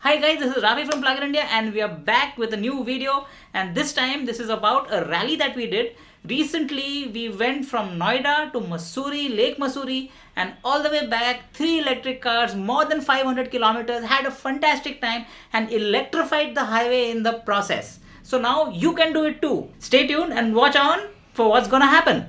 Hi guys, this is Ravi from Plugin India and we are back with a new video, and this time this is about a rally that we did. Recently we went from Noida to Mussoorie, Lake Mussoorie, and all the way back, 3 electric cars, more than 500 kilometers, had a fantastic time and electrified the highway in the process. So now you can do it too. Stay tuned and watch on for what's gonna happen.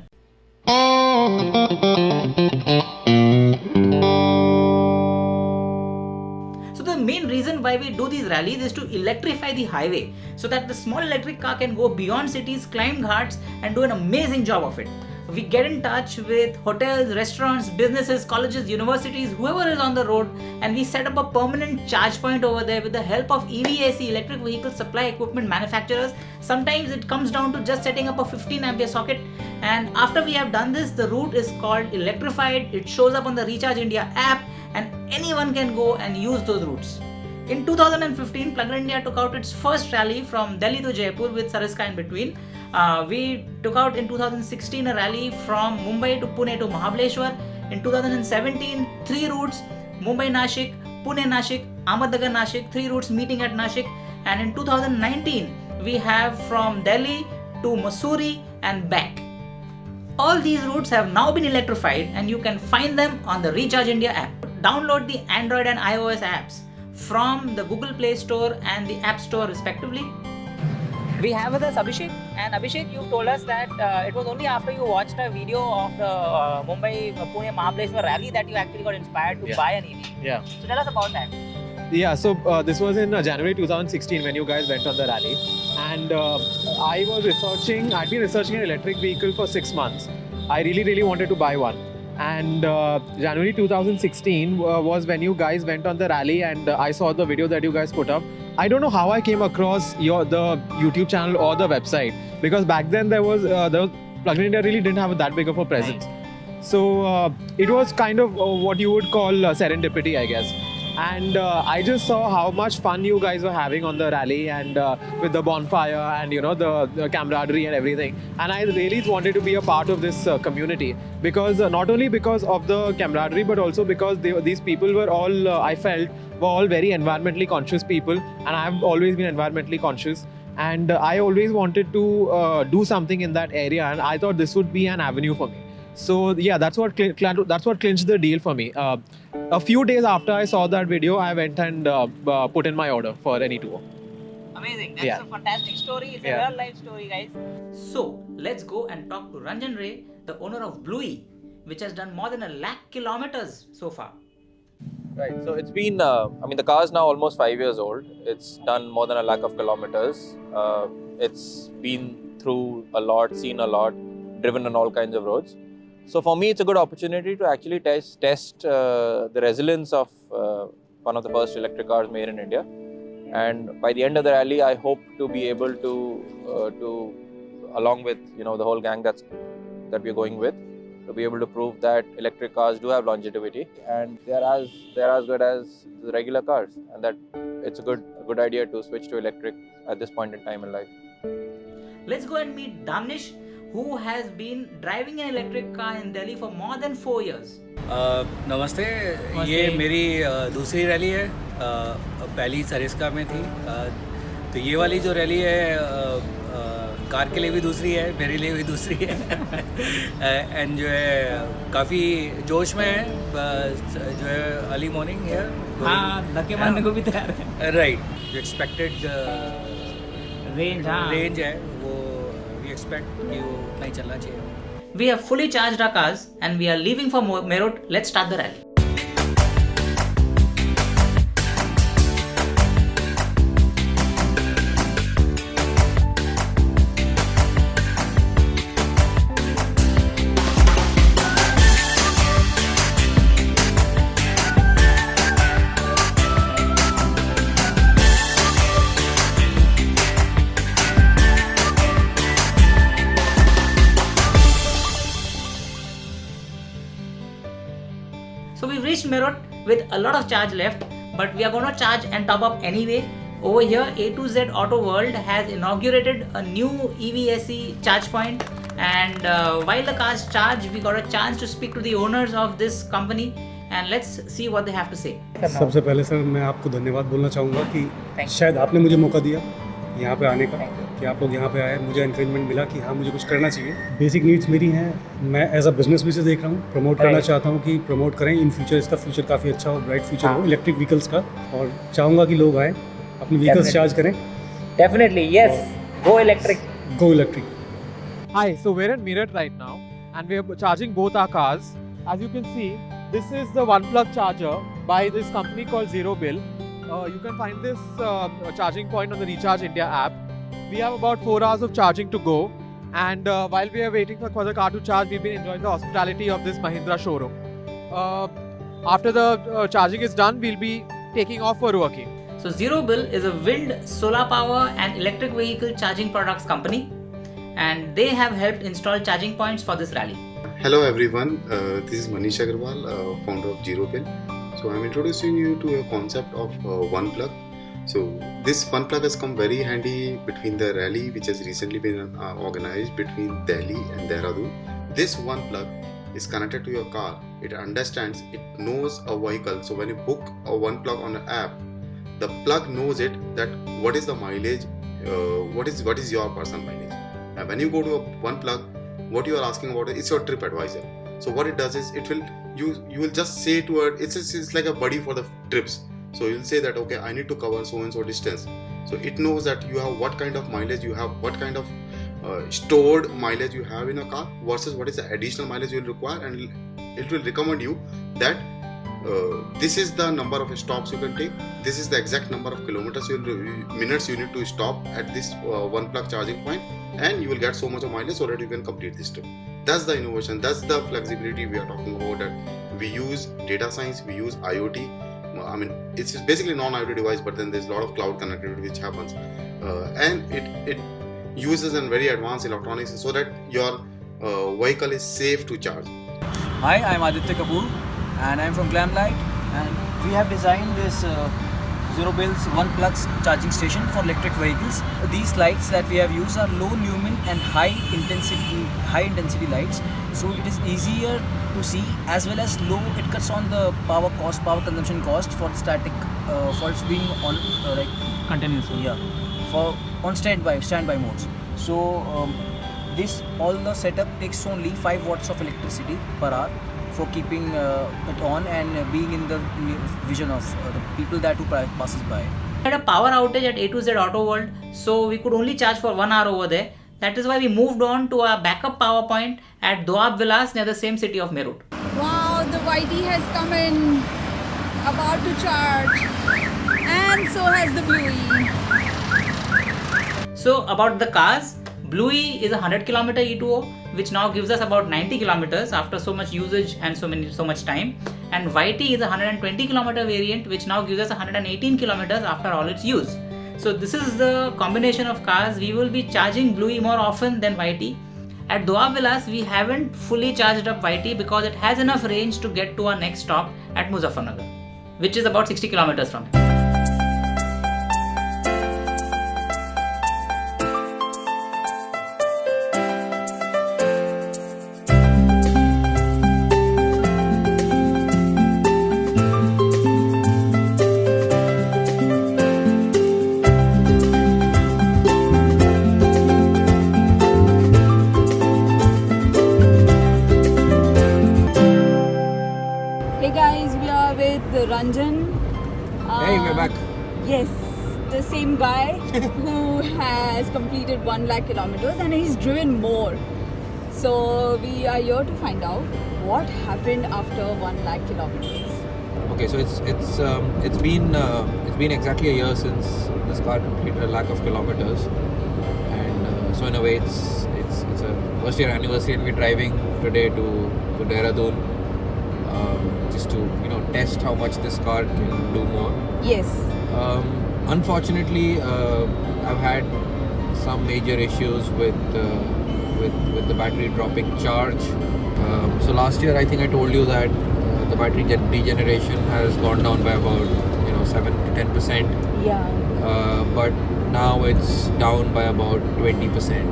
So the main reason why we do these rallies is to electrify the highway so that the small electric car can go beyond cities, climb ghats, and do an amazing job of it. We get in touch with hotels, restaurants, businesses, colleges, universities, whoever is on the road, and we set up a permanent charge point over there with the help of EVAC, electric vehicle supply equipment manufacturers. Sometimes it comes down to just setting up a 15 ampere socket, and after we have done this, the route is called electrified. It shows up on the Recharge India app and anyone can go and use those routes. In 2015, Plugin India took out its first rally from Delhi to Jaipur with Sariska in between. We took out in 2016 a rally from Mumbai to Pune to Mahabaleshwar. In 2017, 3 routes: Mumbai Nashik, Pune Nashik, Ahmednagar Nashik, 3 routes meeting at Nashik. And in 2019, we have from Delhi to Mussoorie and back. All these routes have now been electrified and you can find them on the Recharge India app. Download the Android and iOS apps from the Google Play Store and the App Store respectively. We have with us Abhishek, and Abhishek, you told us that it was only after you watched a video of the Mumbai-Pune Mahabaleshwar rally that you actually got inspired to buy an EV. Yeah. So tell us about that. Yeah, so this was in January 2016 when you guys went on the rally. And I'd been researching an electric vehicle for 6 months. I really wanted to buy one. And January 2016 was when you guys went on the rally, and I saw the video that you guys put up. I don't know how I came across the YouTube channel or the website, because back then Plugin India really didn't have that big of a presence. Right. So it was kind of what you would call serendipity, I guess. And I just saw how much fun you guys were having on the rally, and with the bonfire and the camaraderie and everything. And I really wanted to be a part of this community, because not only because of the camaraderie, but also because these people were all, I felt, were all very environmentally conscious people, and I have always been environmentally conscious. And I always wanted to do something in that area, and I thought this would be an avenue for me. So yeah, that's what clinched the deal for me. A few days after I saw that video, I went and put in my order for any tour. Amazing. That's a fantastic story. It's a real life story, guys. So let's go and talk to Ranjan Ray, the owner of Bluey, which has done more than 1 lakh kilometers so far. Right. So it's been, the car is now almost 5 years old. It's done more than 1 lakh of kilometers. It's been through a lot, seen a lot, driven on all kinds of roads. So for me, it's a good opportunity to actually test the resilience of one of the first electric cars made in India. And by the end of the rally, I hope to be able to along with the whole gang that we're going with, to be able to prove that electric cars do have longevity and they're as good as the regular cars, and that it's a good idea to switch to electric at this point in time in life. Let's go and meet Damnish, who has been driving an electric car in Delhi for more than 4 years. नमस्ते, ये मेरी दूसरी rally है। पहली सरिस्का में थी, तो ये वाली जो रैली है कार के लिए भी दूसरी है, मेरे लिए भी दूसरी है। एंड जो है काफ़ी जोश में है, जो है अर्ली मॉर्निंग है। हाँ, धक्के मारने को भी तैयार है। राइट, जो एक्सपेक्टेड रेंज है वो वी एक्सपेक्ट कि वो उतना ही चलना चाहिए। We have fully charged our cars and we are leaving for Meerut. Let's start the rally. So we've reached Meerut with a lot of charge left, but we are going to charge and top up anyway. Over here, A to Z Auto World has inaugurated a new EVSE charge point, and while the cars charge, we got a chance to speak to the owners of this company, and let's see what they have to say. सबसे पहले sir मैं आपको धन्यवाद बोलना चाहूँगा कि Thank you. शायद आपने मुझे मौका दिया यहाँ पे आने का, Thank you. कि आप लोग यहाँ पे आए, मुझे एनकरेजमेंट मिला कि हाँ मुझे कुछ करना चाहिए. बेसिक नीड्स मेरी हैं, मैं एज अ बिजनेस भी से देख रहा हूँ, प्रमोट करना Right. चाहता हूँ कि प्रमोट करें इन फ्यूचर, इसका फ्यूचर काफ़ी अच्छा हो, ब्राइट फ्यूचर हाँ. हो इलेक्ट्रिक व्हीकल्स का, और चाहूँगा कि लोग आए अपने व्हीकल्स Definitely. चार्ज करें. Definitely, yes. Go electric. Go electric. Hi, so we're in Meerut right now and we're charging both our cars. As you can see, this is the one plug charger by this company called Zero Bill. You can find this charging point on the Recharge India app. We have about 4 hours of charging to go, and while we are waiting for the car to charge, we've been enjoying the hospitality of this Mahindra showroom. After the charging is done, we'll be taking off for Roorkee. So Zero Bill is a wind, solar power and electric vehicle charging products company, and they have helped install charging points for this rally. Hello everyone, this is Manish Agarwal, founder of Zero Bill. So I'm introducing you to a concept of one plug. So this one plug has come very handy between the rally which has recently been organized between Delhi and Dehradun. This one plug is connected to your car. It understands, it knows a vehicle. So when you book a one plug on an app, the plug knows it that what is the mileage, what is your personal mileage. And when you go to a one plug, what you are asking about is your trip advisor. So what it does is it will you will just say to it, it's like a buddy for the trips. So you'll say that okay, I need to cover so and so distance. So it knows that you have what kind of mileage you have, what kind of stored mileage you have in a car versus what is the additional mileage you will require, and it will recommend you that this is the number of stops you can take, this is the exact number of minutes you need to stop at this one plug charging point, and you will get so much of mileage so that you can complete this trip. That's the innovation, that's the flexibility we are talking about, that we use data science, we use IoT. I mean, it's basically non-IoT device, but then there's a lot of cloud connectivity which happens, and it uses a very advanced electronics so that your vehicle is safe to charge. Hi, I'm Aditya Kapoor and I'm from Glamlight, and we have designed this Zero Bill's one plug charging station for electric vehicles. These lights that we have used are low lumen and high intensity lights, so it is easier to see, as well as low, it cuts on the power consumption cost for static, for its being on like Continuously. yeah, for on standby modes. So all the setup takes only 5 watts of electricity per hour for keeping it on and being in the vision of the people that who passes by. We had a power outage at A to Z Auto World, so we could only charge for 1 hour over there. That is why we moved on to our backup power point at Doab Villas near the same city of Meerut. Wow, the YT has come in, about to charge, and so has the Bluey. So about the cars, Bluey is a 100 km E2O, which now gives us about 90 kilometers after so much usage and so much time, and YT is a 120 km variant, which now gives us 118 kilometers after all its use. So this is the combination of cars. We will be charging Bluey more often than YT. At Doab Villas, we haven't fully charged up YT because it has enough range to get to our next stop at Muzaffarnagar, which is about 60 kilometers from here. Hey guys, we are with Ranjan. Hey, we're back. Yes, the same guy who has completed 1 lakh kilometers and he's driven more. So we are here to find out what happened after 1 lakh kilometers. Okay, so it's been exactly a year since this car completed 1 lakh of kilometers, and so in a way it's a first year anniversary, and we're driving today to Dehradun just to test how much this car can do more. Yes. Unfortunately, I've had some major issues with the battery dropping charge. So last year, I think I told you that the battery degeneration has gone down by about 7 to 10%. Yeah. But now it's down by about 20%.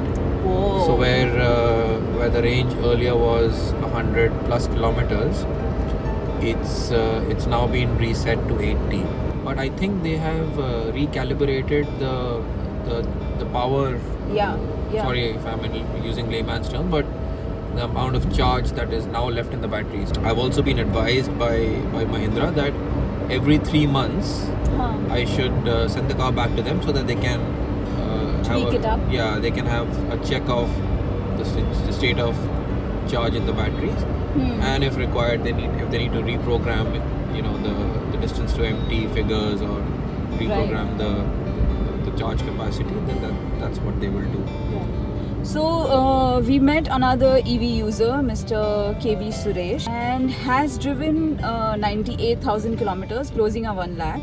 Whoa. So where the range earlier was 100 plus kilometers, it's now been reset to 80. But I think they have recalibrated the power. Yeah. Sorry if I'm using layman's term, but the amount of charge that is now left in the batteries. I've also been advised by Mahindra that every 3 months I should send the car back to them so that they can Tweak it up. Yeah, they can have a check of the state of charge in the batteries, and if required, if they need to reprogram, the distance to empty figures or reprogram the charge capacity, then that's what they will do. So we met another EV user, Mr. KV Suresh, and has driven 98,000 kilometers, closing a 1 lakh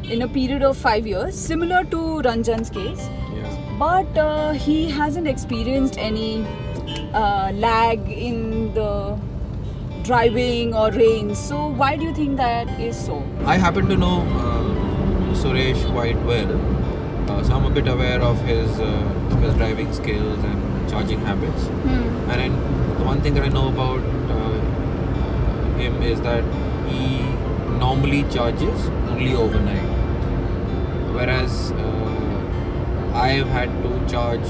in a period of 5 years, similar to Ranjan's case. Yeah. But he hasn't experienced any lag in the driving or range. So why do you think that is so? I happen to know Suresh quite well, so I'm a bit aware of his driving skills and charging habits. And then the one thing that I know about him is that he normally charges only overnight, whereas I've had to charge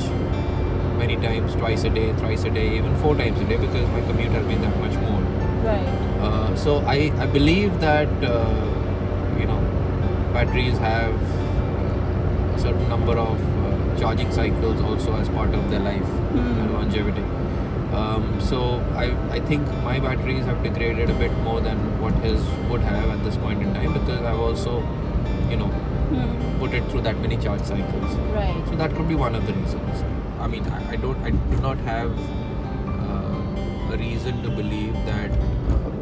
many times, twice a day, thrice a day, even 4 times a day, because my commute has been that much more. Right. So I believe that batteries have a certain number of charging cycles also as part of their life and longevity. So I think my batteries have degraded a bit more than what his would have at this point in time, because I've also put it through that many charge cycles. Right. So that could be one of the reasons. I mean, I do not have a reason to believe that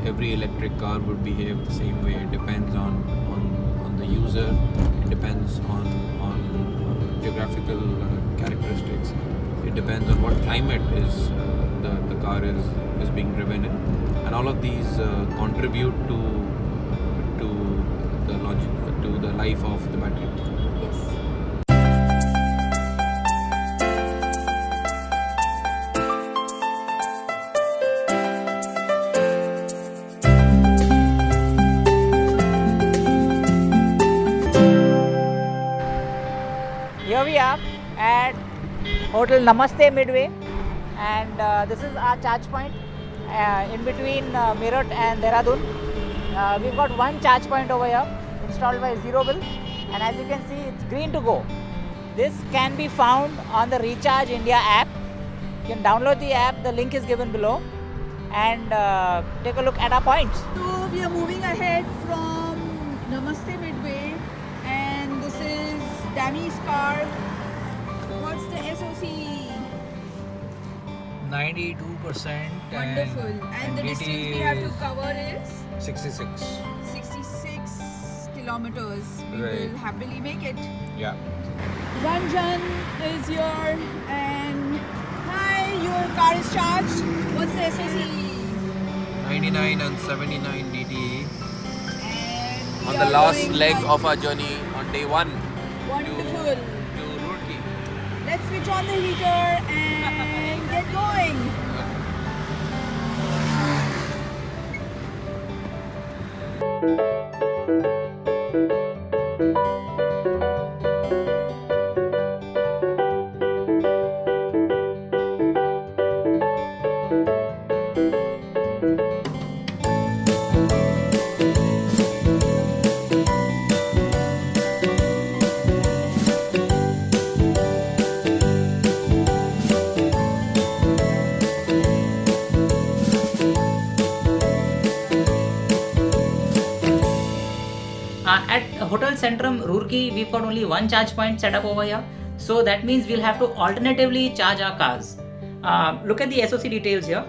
every electric car would behave the same way. It depends on the user. It depends on geographical characteristics. It depends on what climate is the car is being driven in, and all of these contribute to the life of the battery. Yes. Here we are at Hotel Namaste Midway, and this is our charge point in between Meerut and Dehradun. We've got one charge point over here installed by Zerobill, and as you can see, it's green to go. This can be found on the Recharge India app. You can download the app, the link is given below, and take a look at our points. So we are moving ahead from Namaste Midway, and this is Danny's car. What's the SOC? 92%. Wonderful. And the distance we have to cover is 66. 66 kilometers. We Right. will happily make it. Yeah. Ranjan is here, and hi, your car is charged. What's the SOC? 99 and 79 DTE And on we the are last going leg by- of our journey on day 1 Wonderful. to Roorkee. Let's switch on the heater and get going. At Hotel Centrum Roorkee, we've got only one charge point set up over here. So that means we'll have to alternatively charge our cars. Look at the SOC details here.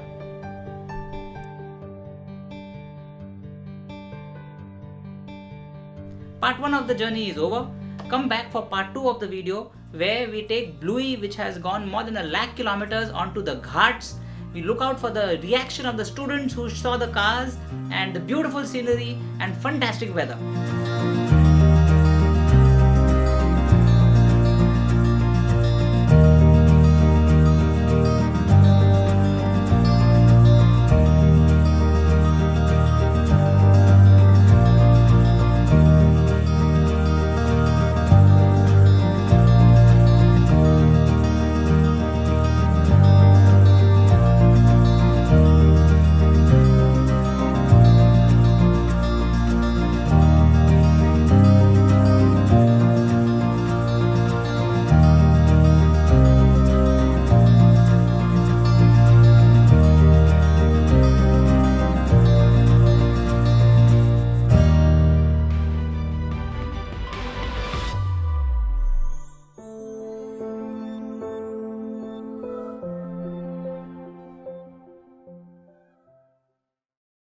Part 1 of the journey is over. Come back for part 2 of the video, where we take Bluey, which has gone more than 1 lakh kilometers, onto the ghats. We look out for the reaction of the students who saw the cars and the beautiful scenery and fantastic weather.